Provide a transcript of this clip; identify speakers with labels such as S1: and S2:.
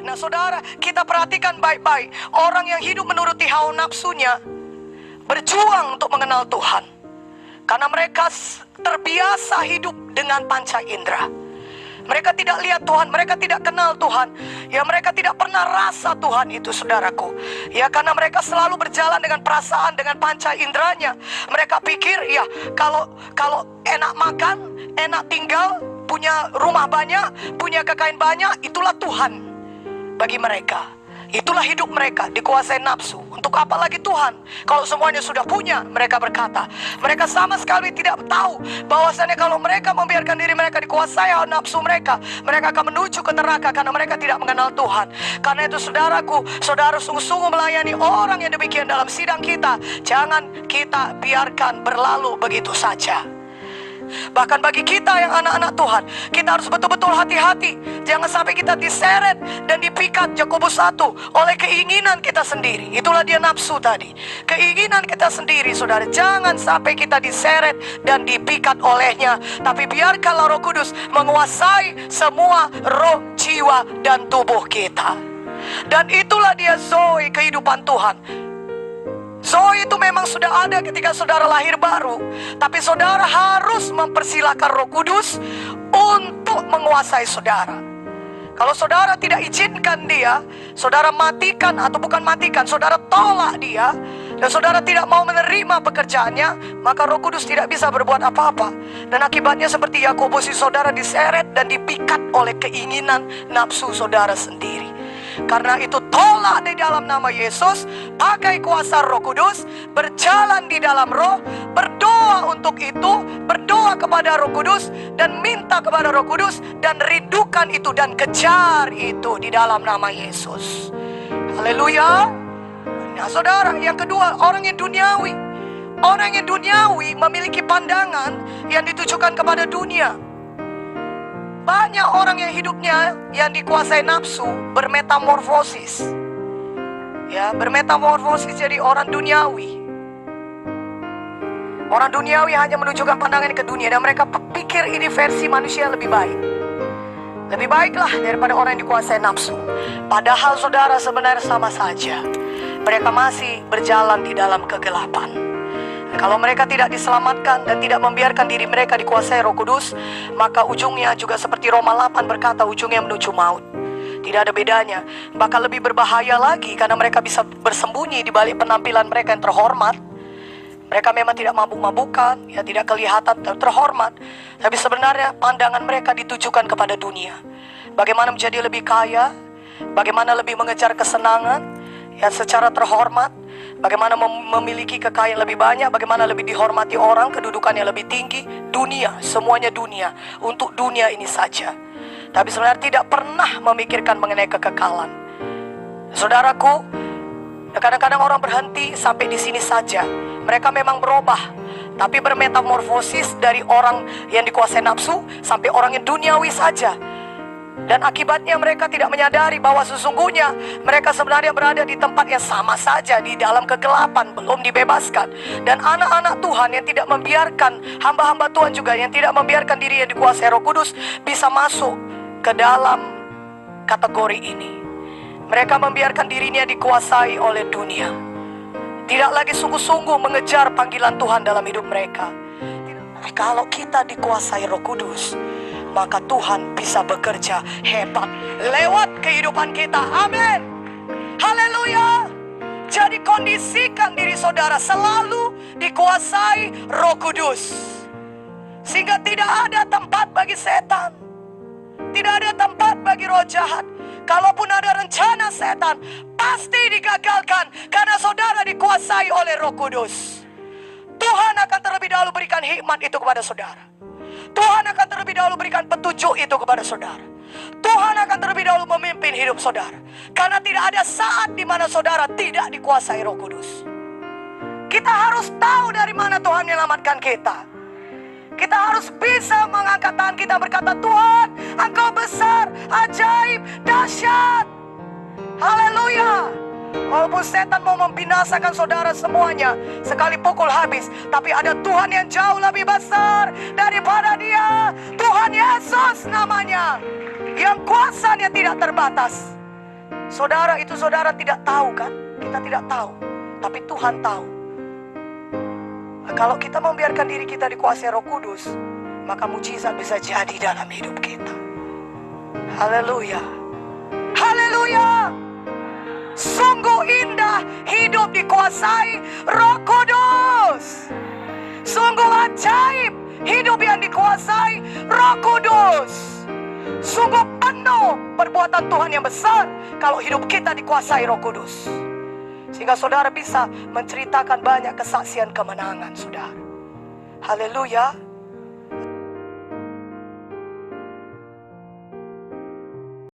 S1: Nah saudara, kita perhatikan baik-baik. Orang yang hidup menuruti hawa nafsunya berjuang untuk mengenal Tuhan, karena mereka terbiasa hidup dengan panca indera. Mereka tidak lihat Tuhan, mereka tidak kenal Tuhan. Ya, mereka tidak pernah rasa Tuhan itu, saudaraku. Ya, karena mereka selalu berjalan dengan perasaan, dengan panca inderanya. Mereka pikir, ya, kalau enak makan, enak tinggal, punya rumah banyak, punya kekayaan banyak, itulah Tuhan bagi mereka. Itulah hidup mereka, dikuasai nafsu. Untuk apa lagi Tuhan? Kalau semuanya sudah punya, mereka berkata. Mereka sama sekali tidak tahu bahwasannya kalau mereka membiarkan diri mereka dikuasai hawa nafsu mereka, mereka akan menuju ke neraka karena mereka tidak mengenal Tuhan. Karena itu saudaraku, saudara sungguh-sungguh melayani orang yang demikian dalam sidang kita. Jangan kita biarkan berlalu begitu saja. Bahkan bagi kita yang anak-anak Tuhan, kita harus betul-betul hati-hati. Jangan sampai kita diseret dan dipikat, Yakobus 1, oleh keinginan kita sendiri. Itulah dia nafsu tadi, keinginan kita sendiri, saudara. Jangan sampai kita diseret dan dipikat olehnya, tapi biarkanlah Roh Kudus menguasai semua roh, jiwa, dan tubuh kita. Dan itulah dia Zoe, kehidupan Tuhan. Zoe itu memang sudah ada ketika saudara lahir baru, tapi saudara harus mempersilahkan Roh Kudus untuk menguasai saudara. Kalau saudara tidak izinkan dia, saudara matikan, atau bukan matikan, saudara tolak dia, dan saudara tidak mau menerima pekerjaannya, maka Roh Kudus tidak bisa berbuat apa-apa. Dan akibatnya seperti Yakobus, saudara diseret dan dipikat oleh keinginan nafsu saudara sendiri. Karena itu tolak di dalam nama Yesus, pakai kuasa Roh Kudus, berjalan di dalam Roh, berdoa untuk itu, berdoa kepada Roh Kudus, dan minta kepada Roh Kudus, dan rindukan itu, dan kejar itu di dalam nama Yesus. Haleluya. Nah saudara, yang kedua, orang yang duniawi. Orang yang duniawi memiliki pandangan yang ditujukan kepada dunia. Banyak orang yang hidupnya yang dikuasai nafsu bermetamorfosis. Ya, bermetamorfosis jadi orang duniawi. Orang duniawi hanya menunjukkan pandangan ke dunia, dan mereka pikir ini versi manusia lebih baik. Lebih baiklah daripada orang yang dikuasai nafsu. Padahal saudara, sebenarnya sama saja. Mereka masih berjalan di dalam kegelapan. Kalau mereka tidak diselamatkan dan tidak membiarkan diri mereka dikuasai Roh Kudus, maka ujungnya juga seperti Roma 8 berkata, ujungnya menuju maut. Tidak ada bedanya, bahkan lebih berbahaya lagi, karena mereka bisa bersembunyi di balik penampilan mereka yang terhormat. Mereka memang tidak mabuk-mabukan, ya, tidak kelihatan terhormat, tapi sebenarnya pandangan mereka ditujukan kepada dunia. Bagaimana menjadi lebih kaya, bagaimana lebih mengejar kesenangan, ya, secara terhormat. Bagaimana memiliki kekayaan lebih banyak, bagaimana lebih dihormati orang, kedudukannya lebih tinggi. Dunia, semuanya dunia, untuk dunia ini saja. Tapi sebenarnya tidak pernah memikirkan mengenai kekekalan. Saudaraku, kadang-kadang orang berhenti sampai di sini saja. Mereka memang berubah, tapi bermetamorfosis dari orang yang dikuasai nafsu sampai orang yang duniawi saja. Dan akibatnya mereka tidak menyadari bahwa sesungguhnya mereka sebenarnya berada di tempat yang sama saja, di dalam kegelapan, belum dibebaskan. Dan anak-anak Tuhan yang tidak membiarkan, hamba-hamba Tuhan juga yang tidak membiarkan diri yang dikuasai Roh Kudus bisa masuk ke dalam kategori ini. Mereka membiarkan dirinya dikuasai oleh dunia, tidak lagi sungguh-sungguh mengejar panggilan Tuhan dalam hidup mereka. Kalau kita dikuasai Roh Kudus, maka Tuhan bisa bekerja hebat lewat kehidupan kita. Amin. Haleluya. Jadi kondisikan diri saudara selalu dikuasai Roh Kudus, sehingga tidak ada tempat bagi setan, tidak ada tempat bagi roh jahat. Kalaupun ada rencana setan, pasti digagalkan karena saudara dikuasai oleh Roh Kudus. Tuhan akan terlebih dahulu berikan hikmat itu kepada saudara. Tuhan akan terlebih dahulu berikan petunjuk itu kepada saudara. Tuhan akan terlebih dahulu memimpin hidup saudara. Karena tidak ada saat di mana saudara tidak dikuasai Roh Kudus. Kita harus tahu dari mana Tuhan menyelamatkan kita. Kita harus bisa mengangkat tangan kita berkata, Tuhan, Engkau besar, ajaib, dahsyat. Haleluya. Walaupun setan mau membinasakan saudara semuanya, sekali pukul habis, tapi ada Tuhan yang jauh lebih besar daripada dia. Tuhan Yesus namanya, yang kuasanya tidak terbatas. Saudara, itu saudara tidak tahu kan? Kita tidak tahu, tapi Tuhan tahu. Kalau kita membiarkan diri kita dikuasai Roh Kudus, maka mujizat bisa jadi dalam hidup kita. Haleluya. Haleluya. Sungguh indah hidup dikuasai Roh Kudus. Sungguh ajaib hidup yang dikuasai Roh Kudus. Sungguh penuh perbuatan Tuhan yang besar kalau hidup kita dikuasai Roh Kudus. Sehingga saudara bisa menceritakan banyak kesaksian kemenangan, saudara. Haleluya.